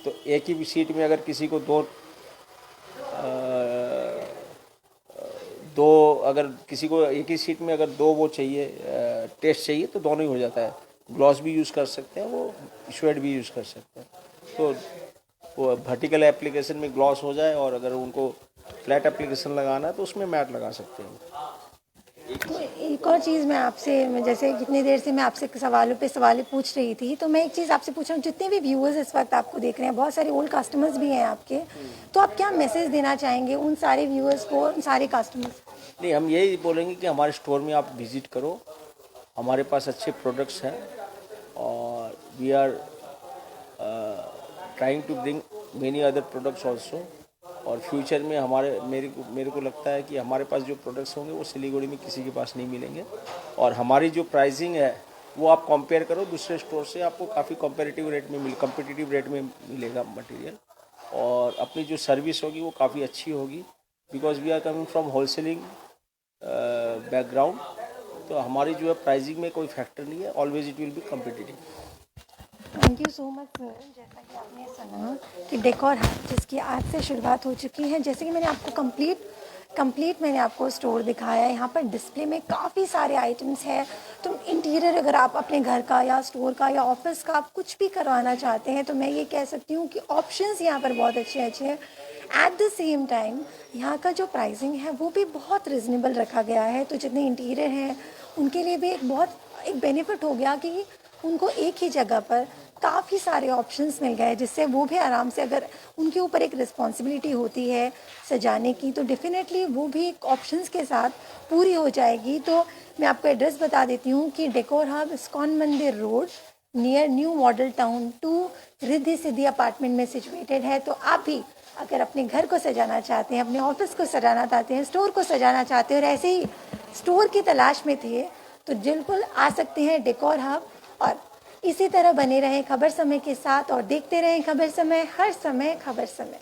तो एक ही सीट में अगर किसी को अगर किसी को एक ही सीट में अगर दो वो चाहिए टेस्ट चाहिए तो दोनों ही हो जाता है। ग्लॉस भी यूज़ कर सकते हैं, वो शेड भी यूज़ कर सकते हैं। तो वो वर्टिकल एप्लीकेशन में ग्लॉस हो जाए और अगर उनको फ्लैट एप्लीकेशन लगाना है तो उसमें मैट लगा सकते हैं। तो एक और चीज़ मैं आपसे, जैसे कितनी देर से मैं आपसे सवाल पूछ रही थी, तो मैं एक चीज़ आपसे पूछ रहा हूँ, जितने भी व्यूअर्स इस वक्त आपको देख रहे हैं, बहुत सारे ओल्ड कस्टमर्स भी हैं आपके, तो आप क्या मैसेज देना चाहेंगे उन सारे व्यूअर्स को, उन सारे कस्टमर्स? नहीं, हम यही बोलेंगे कि हमारे स्टोर में आप विज़िट करो, हमारे पास अच्छे प्रोडक्ट्स हैं और we are trying to bring many other products also. और फ्यूचर में मेरे को लगता है कि हमारे पास जो प्रोडक्ट्स होंगे वो सिलीगुड़ी में किसी के पास नहीं मिलेंगे। और हमारी जो प्राइसिंग है वो आप कंपेयर करो दूसरे स्टोर से, आपको काफ़ी कॉम्पिटिटिव रेट में मिलेगा मटेरियल। और अपनी जो सर्विस होगी वो काफ़ी अच्छी होगी, because we are coming from wholesaling background. तो हमारी जो है प्राइसिंग में कोई फैक्टर नहीं है, always it will be competitive. Thank you so much sir. जैसा कि आपने सुना कि डेकोर हब जिसकी आज से शुरुआत हो चुकी है, जैसे कि मैंने आपको कंप्लीट कंप्लीट मैंने आपको स्टोर दिखाया है। यहाँ पर डिस्प्ले में काफ़ी सारे आइटम्स हैं। तो इंटीरियर अगर आप अपने घर का या स्टोर का या ऑफिस का आप कुछ भी करवाना चाहते हैं तो मैं ये कह सकती हूँ कि ऑप्शंस यहाँ पर बहुत अच्छे अच्छे हैं। एट द सेम टाइम यहाँ का जो प्राइसिंग है वो भी बहुत रिजनेबल रखा गया है। तो जितने इंटीरियर हैं उनके लिए भी एक बेनिफिट हो गया कि उनको एक ही जगह पर काफ़ी सारे ऑप्शंस मिल गए, जिससे वो भी आराम से, अगर उनके ऊपर एक रिस्पॉन्सिबिलिटी होती है सजाने की तो डेफिनेटली वो भी एक ऑप्शंस के साथ पूरी हो जाएगी। तो मैं आपको एड्रेस बता देती हूँ कि डेकोर हब इस्कॉन मंदिर road near new model town 2 Riddhi Siddhi apartment में सिचुएटेड है। तो आप भी अगर अपने घर को सजाना चाहते हैं, अपने ऑफिस को सजाना चाहते हैं, स्टोर को सजाना चाहते हैं और ऐसे ही स्टोर की तलाश में थे तो बिल्कुल आ सकते हैं डेकोर हब। और इसी तरह बने रहें खबर समय के साथ और देखते रहें खबर समय, हर समय खबर समय।